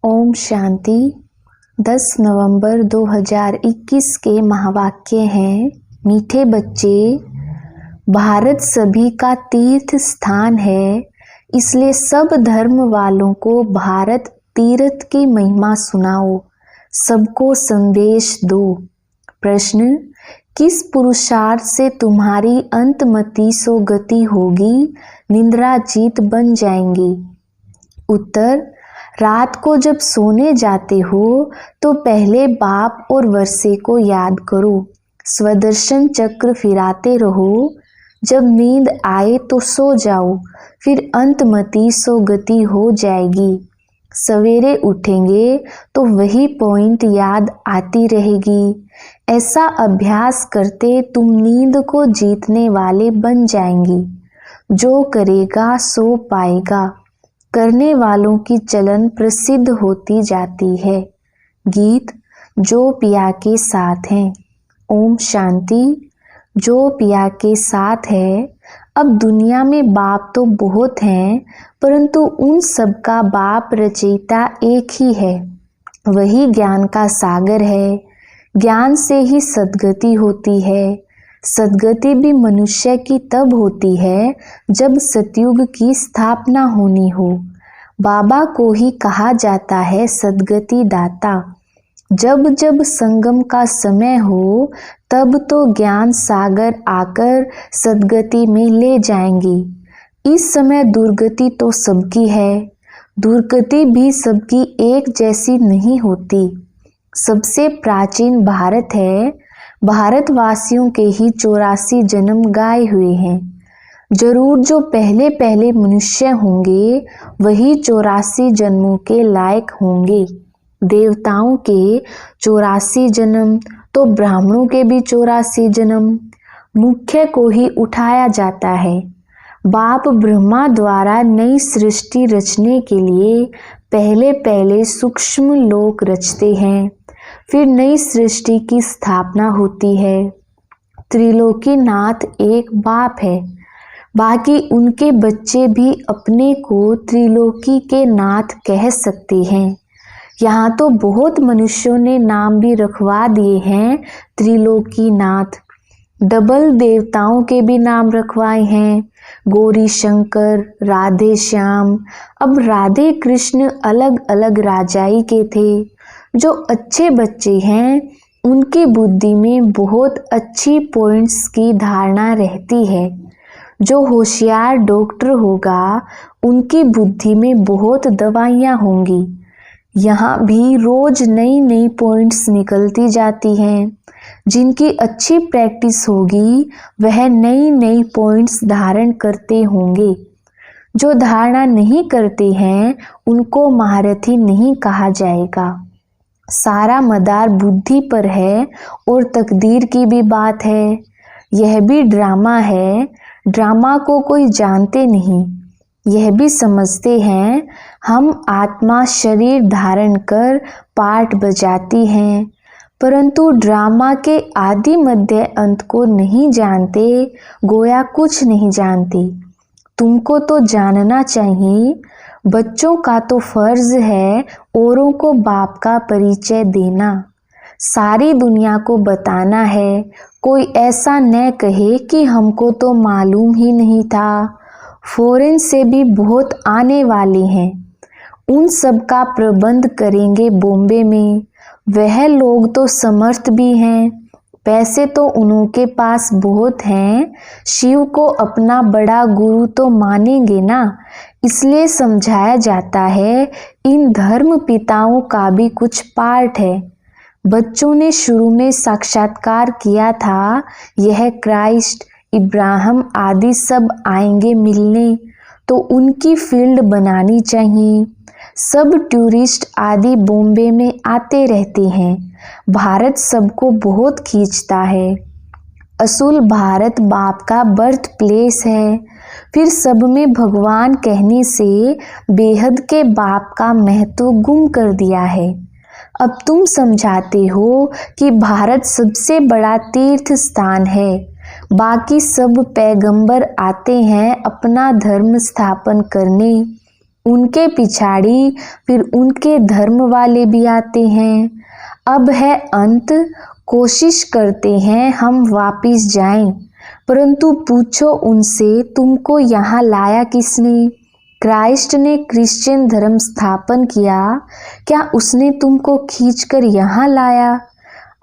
ओम शांति। 10 नवंबर 2021 के महावाक्य हैं, मीठे बच्चे, भारत सभी का तीर्थ स्थान है, इसलिए सब धर्म वालों को भारत तीर्थ की महिमा सुनाओ, सबको संदेश दो। प्रश्न, किस पुरुषार्थ से तुम्हारी अंतमति सो गति होगी, निंद्राजीत बन जाएंगी? उत्तर, रात को जब सोने जाते हो तो पहले बाप और वर्षे को याद करो, स्वदर्शन चक्र फिराते रहो, जब नींद आए तो सो जाओ, फिर अंतमति सो गति हो जाएगी। सवेरे उठेंगे तो वही पॉइंट याद आती रहेगी। ऐसा अभ्यास करते तुम नींद को जीतने वाले बन जाएंगे। जो करेगा सो पाएगा। करने वालों की चलन प्रसिद्ध होती जाती है। गीत जो पिया के साथ हैं। ओम शांति। जो पिया के साथ है। अब दुनिया में बाप तो बहुत हैं, परंतु उन सब का बाप रचयिता एक ही है। वही ज्ञान का सागर है। ज्ञान से ही सद्गति होती है। सद्गति भी मनुष्य की तब होती है जब सतयुग की स्थापना होनी हो। बाबा को ही कहा जाता है सद्गति दाता। जब जब संगम का समय हो, तब तो ज्ञान सागर आकर सद्गति में ले जाएंगी। इस समय दुर्गति तो सबकी है, दुर्गति भी सबकी एक जैसी नहीं होती। सबसे प्राचीन भारत है। भारतवासियों के ही 84 जन्म गाए हुए हैं। जरूर जो पहले पहले मनुष्य होंगे वही 84 जन्मों के लायक होंगे। देवताओं के 84 जन्म तो ब्राह्मणों के भी 84 जन्म। मुख्य को ही उठाया जाता है। बाप ब्रह्मा द्वारा नई सृष्टि रचने के लिए पहले पहले सूक्ष्म लोक रचते हैं, फिर नई सृष्टि की स्थापना होती है। त्रिलोकी नाथ एक बाप है, बाकी उनके बच्चे भी अपने को त्रिलोकी के नाथ कह सकते हैं। यहाँ तो बहुत मनुष्यों ने नाम भी रखवा दिए हैं त्रिलोकी नाथ। डबल देवताओं के भी नाम रखवाए हैं, गौरी शंकर, राधे श्याम। अब राधे कृष्ण अलग अलग राजाई के थे। जो अच्छे बच्चे हैं उनकी बुद्धि में बहुत अच्छी पॉइंट्स की धारणा रहती है। जो होशियार डॉक्टर होगा उनकी बुद्धि में बहुत दवाइयाँ होंगी। यहाँ भी रोज नई नई पॉइंट्स निकलती जाती हैं। जिनकी अच्छी प्रैक्टिस होगी वह नई नई पॉइंट्स धारण करते होंगे। जो धारणा नहीं करते हैं उनको महारथी नहीं कहा जाएगा। सारा मदार बुद्धि पर है और तकदीर की भी बात है। यह भी ड्रामा है। ड्रामा को कोई जानते नहीं। यह भी समझते हैं हम आत्मा शरीर धारण कर पाठ बजाती हैं, परंतु ड्रामा के आदि मध्य अंत को नहीं जानते, गोया कुछ नहीं जानते। तुमको तो जानना चाहिए। बच्चों का तो फर्ज है औरों को बाप का परिचय देना, सारी दुनिया को बताना है। कोई ऐसा न कहे कि हमको तो मालूम ही नहीं था। फॉरेन से भी बहुत आने वाले हैं, उन सब का प्रबंध करेंगे बॉम्बे में। वह लोग तो समर्थ भी हैं, पैसे तो उनके पास बहुत हैं। शिव को अपना बड़ा गुरु तो मानेंगे ना, इसलिए समझाया जाता है इन धर्म पिताओं का भी कुछ पार्ट है। बच्चों ने शुरू में साक्षात्कार किया था, यह क्राइस्ट, इब्राहिम आदि सब आएंगे मिलने, तो उनकी फील्ड बनानी चाहिए। सब टूरिस्ट आदि बॉम्बे में आते रहते हैं। भारत सबको बहुत खींचता है। असूल भारत बाप का बर्थ प्लेस है। फिर सब में भगवान कहने से बेहद के बाप का महत्व गुम कर दिया है। अब तुम समझाते हो कि भारत सबसे बड़ा तीर्थ स्थान है, बाकी सब पैगंबर आते हैं अपना धर्म स्थापन करने। उनके पिछाड़ी फिर उनके धर्म वाले भी आते हैं। अब है अंत, कोशिश करते हैं हम वापिस जाएं, परंतु पूछो उनसे तुमको यहाँ लाया किसने? क्राइस्ट ने क्रिश्चियन धर्म स्थापन किया, क्या उसने तुमको खींचकर यहाँ लाया?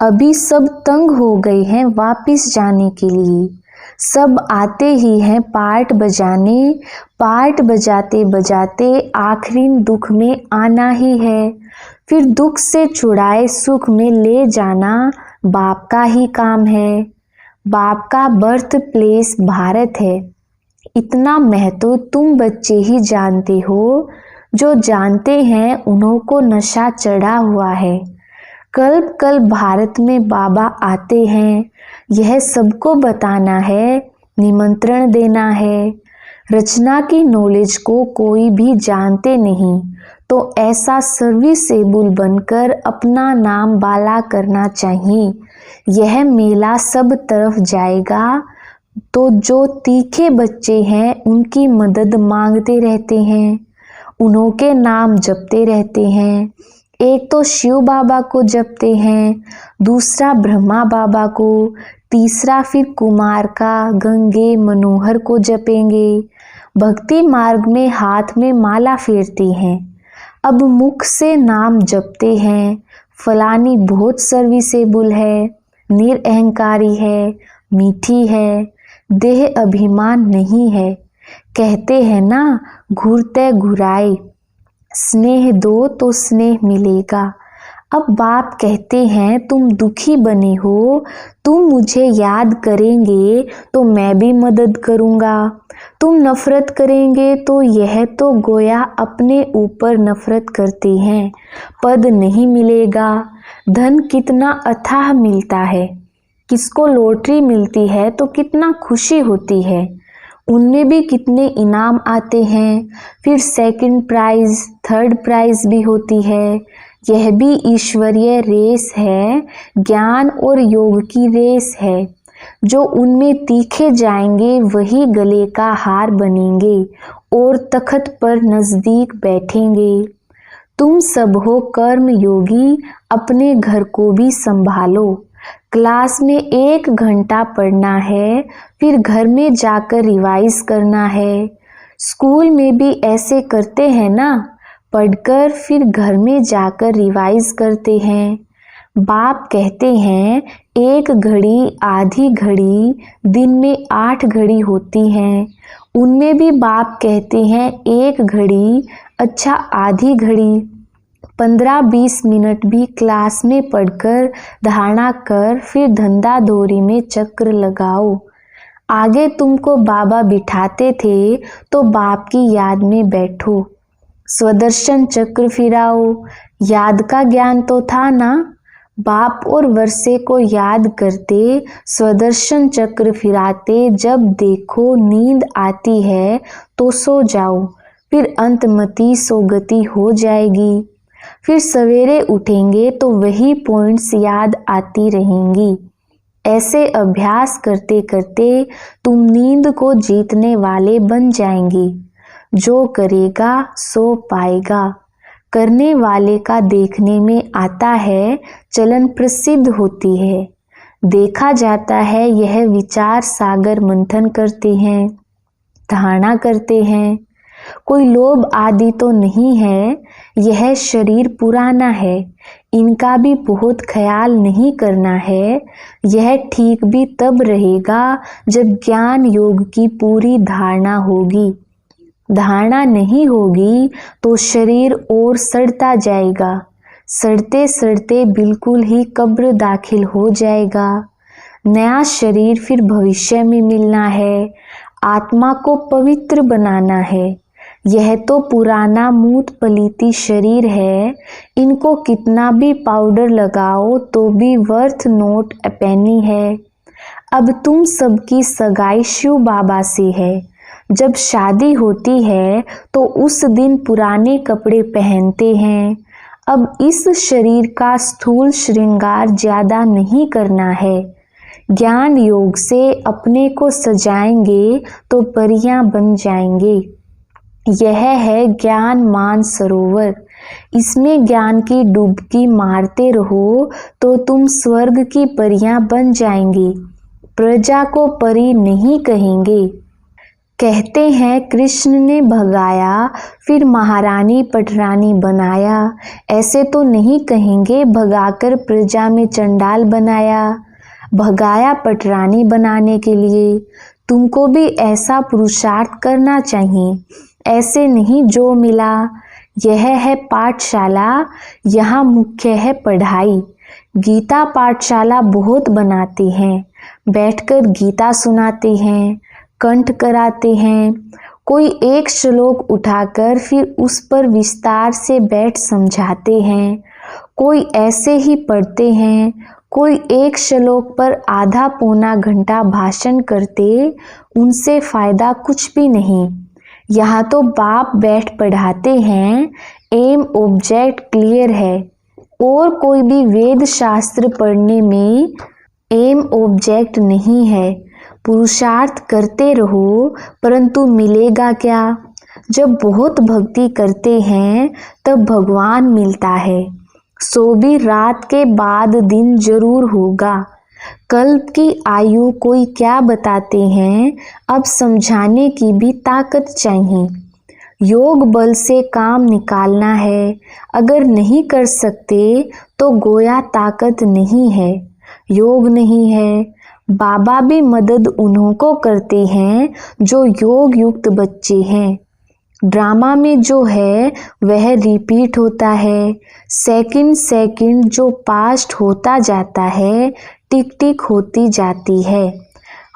अभी सब तंग हो गए हैं वापिस जाने के लिए। सब आते ही हैं पार्ट बजाने, पार्ट बजाते बजाते आखिरी दुख में आना ही है। फिर दुख से छुड़ाए सुख में ले जाना बाप का ही काम है। बाप का बर्थ प्लेस भारत है। इतना महत्व तुम बच्चे ही जानते हो, जो जानते हैं उन्हों को नशा चढ़ा हुआ है। कल्प कल्प भारत में बाबा आते हैं, यह सबको बताना है, निमंत्रण देना है। रचना की नॉलेज को कोई भी जानते नहीं, तो ऐसा सर्विसेबल बनकर अपना नाम बाला करना चाहिए। यह मेला सब तरफ जाएगा, तो जो तीखे बच्चे हैं उनकी मदद मांगते रहते हैं, उन्हों के नाम जपते रहते हैं। एक तो शिव बाबा को जपते हैं, दूसरा ब्रह्मा बाबा को, तीसरा फिर कुमार का गंगे मनोहर को जपेंगे। भक्ति मार्ग में हाथ में माला फेरते हैं, अब मुख से नाम जपते हैं। फलानी बहुत सर्विसेबल है, निरअहंकारी है, मीठी है, देह अभिमान नहीं है। कहते हैं ना, घूरते घुराए, स्नेह दो तो स्नेह मिलेगा। अब बाप कहते हैं तुम दुखी बने हो, तुम मुझे याद करेंगे तो मैं भी मदद करूँगा। तुम नफरत करेंगे तो यह तो गोया अपने ऊपर नफरत करते हैं, पद नहीं मिलेगा। धन कितना अथाह मिलता है, किसको लॉटरी मिलती है तो कितना खुशी होती है, उनमें भी कितने इनाम आते हैं। फिर सेकंड प्राइज, थर्ड प्राइज भी होती है। यह भी ईश्वरीय रेस है, ज्ञान और योग की रेस है। जो उनमें तीखे जाएंगे वही गले का हार बनेंगे और तख्त पर नजदीक बैठेंगे। तुम सब हो कर्म योगी, अपने घर को भी संभालो। क्लास में 1 घंटा पढ़ना है, फिर घर में जाकर रिवाइज करना है। स्कूल में भी ऐसे करते हैं ना, पढ़कर फिर घर में जाकर रिवाइज करते हैं। बाप कहते हैं 1 घड़ी आधी घड़ी, दिन में 8 घड़ी होती हैं। उनमें भी बाप कहते हैं 1 घड़ी, अच्छा आधी घड़ी। 15-20 मिनट भी क्लास में पढ़कर धारणा कर, फिर धंधा दोरी में चक्र लगाओ। आगे तुमको बाबा बिठाते थे तो बाप की याद में बैठो, स्वदर्शन चक्र फिराओ। याद का ज्ञान तो था ना, बाप और वर्षे को याद करते, स्वदर्शन चक्र फिराते। जब देखो नींद आती है तो सो जाओ, फिर अंतमति सोगति हो जाएगी। फिर सवेरे उठेंगे तो वही पॉइंट्स याद आती रहेंगी। ऐसे अभ्यास करते करते तुम नींद को जीतने वाले बन जाएंगे। जो करेगा सो पाएगा। करने वाले का देखने में आता है, चलन प्रसिद्ध होती है। देखा जाता है, यह विचार सागर मंथन करते हैं, धारणा करते हैं। कोई लोभ आदि तो नहीं है, यह शरीर पुराना है, इनका भी बहुत ख्याल नहीं करना है। यह ठीक भी तब रहेगा जब ज्ञान योग की पूरी धारणा होगी। धारणा नहीं होगी तो शरीर और सड़ता जाएगा, सड़ते सड़ते बिल्कुल ही कब्र दाखिल हो जाएगा। नया शरीर फिर भविष्य में मिलना है, आत्मा को पवित्र बनाना है। यह तो पुराना मूत पलीती शरीर है, इनको कितना भी पाउडर लगाओ तो भी वर्थ नोट अ पेनी है। अब तुम सबकी सगाई शिव बाबा से है। जब शादी होती है तो उस दिन पुराने कपड़े पहनते हैं। अब इस शरीर का स्थूल श्रृंगार ज्यादा नहीं करना है। ज्ञान योग से अपने को सजाएंगे तो परियां बन जाएंगे। यह है ज्ञान मान सरोवर, इसमें ज्ञान की डुबकी मारते रहो तो तुम स्वर्ग की परियां बन जाएंगे। प्रजा को परी नहीं कहेंगे। कहते हैं कृष्ण ने भगाया फिर महारानी पटरानी बनाया, ऐसे तो नहीं कहेंगे भगाकर प्रजा में चंडाल बनाया। भगाया पटरानी बनाने के लिए, तुमको भी ऐसा पुरुषार्थ करना चाहिए, ऐसे नहीं जो मिला। यह है पाठशाला, यहाँ मुख्य है पढ़ाई। गीता पाठशाला बहुत बनाते हैं, बैठकर गीता सुनाते हैं, कंठ कराते हैं। कोई एक श्लोक उठाकर फिर उस पर विस्तार से बैठ समझाते हैं। कोई ऐसे ही पढ़ते हैं, कोई एक श्लोक पर आधा पौना घंटा भाषण करते, उनसे फायदा कुछ भी नहीं। यहाँ तो बाप बैठ पढ़ाते हैं, एम ऑब्जेक्ट क्लियर है। और कोई भी वेद शास्त्र पढ़ने में एम ऑब्जेक्ट नहीं है। पुरुषार्थ करते रहो, परंतु मिलेगा क्या? जब बहुत भक्ति करते हैं तब भगवान मिलता है। सो भी रात के बाद दिन जरूर होगा। कल्प की आयु कोई क्या बताते हैं, अब समझाने की भी ताकत चाहिए। योग बल से काम निकालना है, अगर नहीं कर सकते तो गोया ताकत नहीं है, योग नहीं है। बाबा भी मदद उन्हों को करते हैं जो योग युक्त बच्चे हैं। ड्रामा में जो है वह रिपीट होता है। सेकंड सेकंड जो पास्ट होता जाता है, टिक टिक होती जाती है।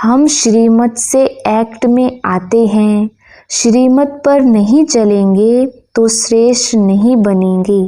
हम श्रीमत से एक्ट में आते हैं। श्रीमत पर नहीं चलेंगे तो श्रेष्ठ नहीं बनेंगे।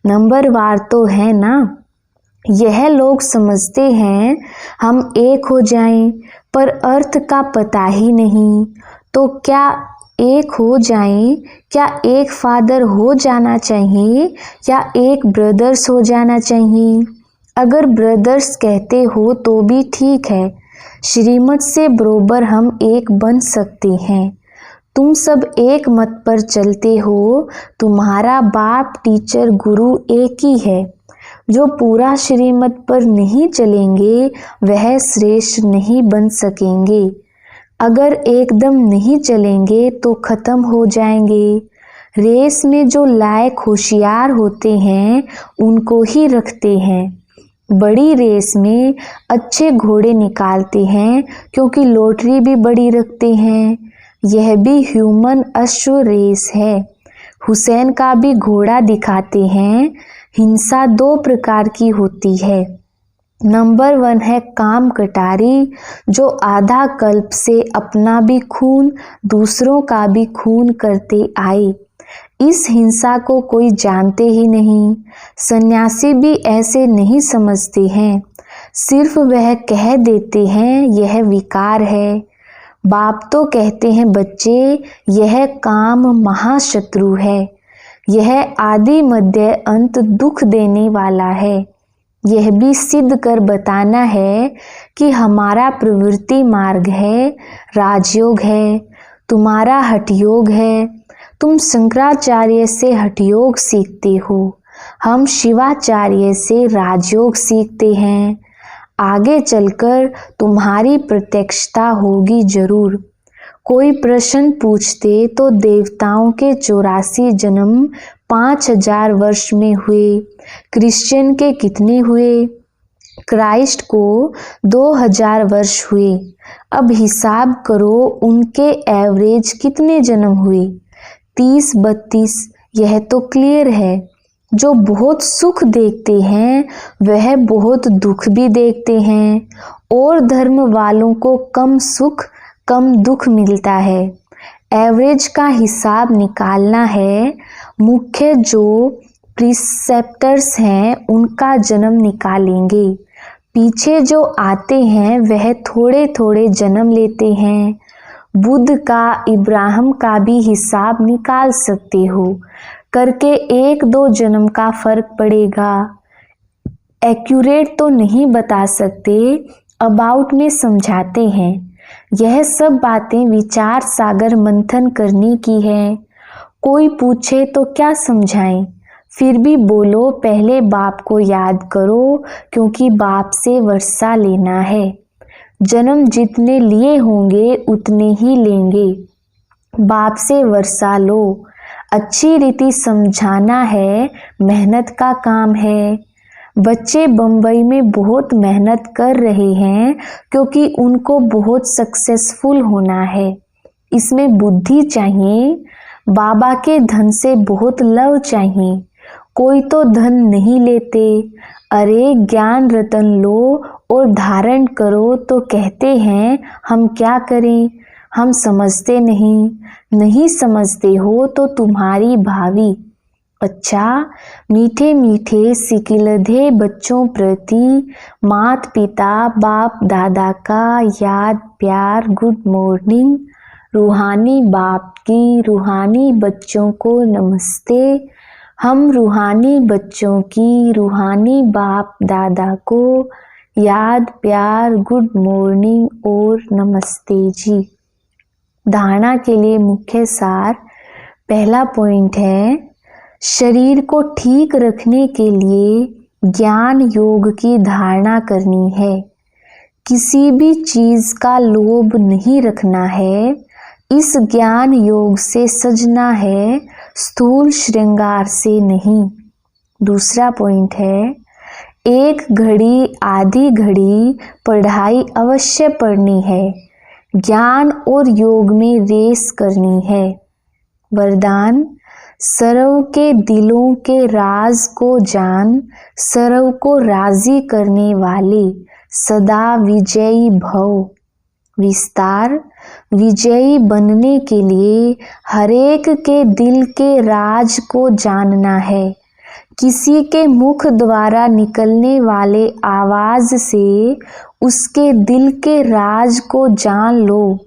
नंबरवार तो है ना। यह लोग समझते हैं हम एक हो जाएं, पर अर्थ का पता ही नहीं। तो क्या एक हो जाएं? क्या एक फादर हो जाना चाहिए या एक ब्रदर्स हो जाना चाहिए? अगर ब्रदर्स कहते हो तो भी ठीक है, श्रीमत से बरोबर हम एक बन सकते हैं। तुम सब एक मत पर चलते हो, तुम्हारा बाप टीचर गुरु एक ही है। जो पूरा श्रीमत पर नहीं चलेंगे वह श्रेष्ठ नहीं बन सकेंगे। अगर एकदम नहीं चलेंगे तो खत्म हो जाएंगे। रेस में जो लायक होशियार होते हैं उनको ही रखते हैं। बड़ी रेस में अच्छे घोड़े निकालते हैं क्योंकि लॉटरी भी बड़ी रखते हैं। यह भी ह्यूमन अश्व रेस है। हुसैन का भी घोड़ा दिखाते हैं। हिंसा दो प्रकार की होती है। नंबर 1 है काम कटारी, जो आधा कल्प से अपना भी खून दूसरों का भी खून करते आए। इस हिंसा को कोई जानते ही नहीं। सन्यासी भी ऐसे नहीं समझते हैं, सिर्फ वह कह देते हैं यह विकार है। बाप तो कहते हैं बच्चे, यह काम महाशत्रु है। यह आदि मध्य अंत दुख देने वाला है। यह भी सिद्ध कर बताना है कि हमारा प्रवृत्ति मार्ग है, राजयोग है, तुम्हारा हठयोग है। तुम शंकराचार्य से हठयोग सीखते हो, हम शिवाचार्य से राजयोग सीखते हैं। आगे चलकर तुम्हारी प्रत्यक्षता होगी जरूर। कोई प्रश्न पूछते तो देवताओं के 84 जन्म 5000 वर्ष में हुए, क्रिश्चियन के कितने हुए? क्राइस्ट को 2000 वर्ष हुए। अब हिसाब करो उनके एवरेज कितने जन्म हुए? 30-32। यह तो क्लियर है। जो बहुत सुख देखते हैं वह बहुत दुख भी देखते हैं, और धर्म वालों को कम सुख कम दुख मिलता है। एवरेज का हिसाब निकालना है। मुख्य जो प्रिसेप्टर्स हैं उनका जन्म निकालेंगे। पीछे जो आते हैं वह थोड़े थोड़े जन्म लेते हैं। बुद्ध का, इब्राहिम का भी हिसाब निकाल सकते हो, करके 1-2 जन्म का फर्क पड़ेगा। एक्यूरेट तो नहीं बता सकते, अबाउट में समझाते हैं। यह सब बातें विचार सागर मंथन करने की है। कोई पूछे तो क्या समझाएं, फिर भी बोलो पहले बाप को याद करो, क्योंकि बाप से वर्षा लेना है। जन्म जितने लिए होंगे उतने ही लेंगे, बाप से वर्षा लो। अच्छी रीति समझाना है, मेहनत का काम है। बच्चे बम्बई में बहुत मेहनत कर रहे हैं, क्योंकि उनको बहुत सक्सेसफुल होना है। इसमें बुद्धि चाहिए, बाबा के धन से बहुत लव चाहिए। कोई तो धन नहीं लेते, अरे ज्ञान रतन लो और धारण करो तो कहते हैं हम क्या करें, हम समझते नहीं समझते हो तो तुम्हारी भावी। अच्छा, मीठे मीठे सिकिलधे बच्चों प्रति माता पिता बाप दादा का याद प्यार गुड मॉर्निंग। रूहानी बाप की रूहानी बच्चों को नमस्ते। हम रूहानी बच्चों की रूहानी बाप दादा को याद प्यार गुड मॉर्निंग और नमस्ते जी। धारणा के लिए मुख्य सार, पहला पॉइंट है, शरीर को ठीक रखने के लिए ज्ञान योग की धारणा करनी है। किसी भी चीज का लोभ नहीं रखना है, इस ज्ञान योग से सजना है, स्थूल श्रृंगार से नहीं। दूसरा पॉइंट है, एक घड़ी आधी घड़ी पढ़ाई अवश्य पढ़नी है, ज्ञान और योग में रेस करनी है। वरदान, सर्व के दिलों के राज को जान, सर्व को राजी करने वाले सदा विजयी भव। विस्तार, विजयी बनने के लिए हरेक के दिल के राज को जानना है। किसी के मुख द्वारा निकलने वाले आवाज से उसके दिल के राज को जान लो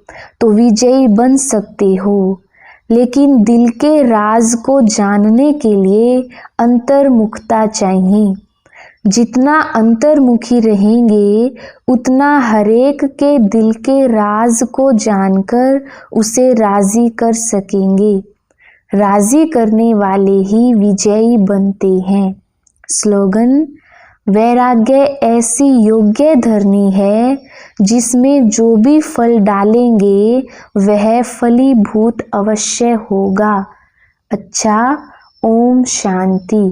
तो विजयी बन सकते हो, लेकिन दिल के राज को जानने के लिए अंतर्मुखता चाहिए। जितना अंतर्मुखी रहेंगे उतना हरेक के दिल के राज को जानकर उसे राजी कर सकेंगे। राजी करने वाले ही विजयी बनते हैं। स्लोगन, वैराग्य ऐसी योग्य धरनी है जिसमें जो भी फल डालेंगे वह फलीभूत अवश्य होगा। अच्छा, ओम शांति।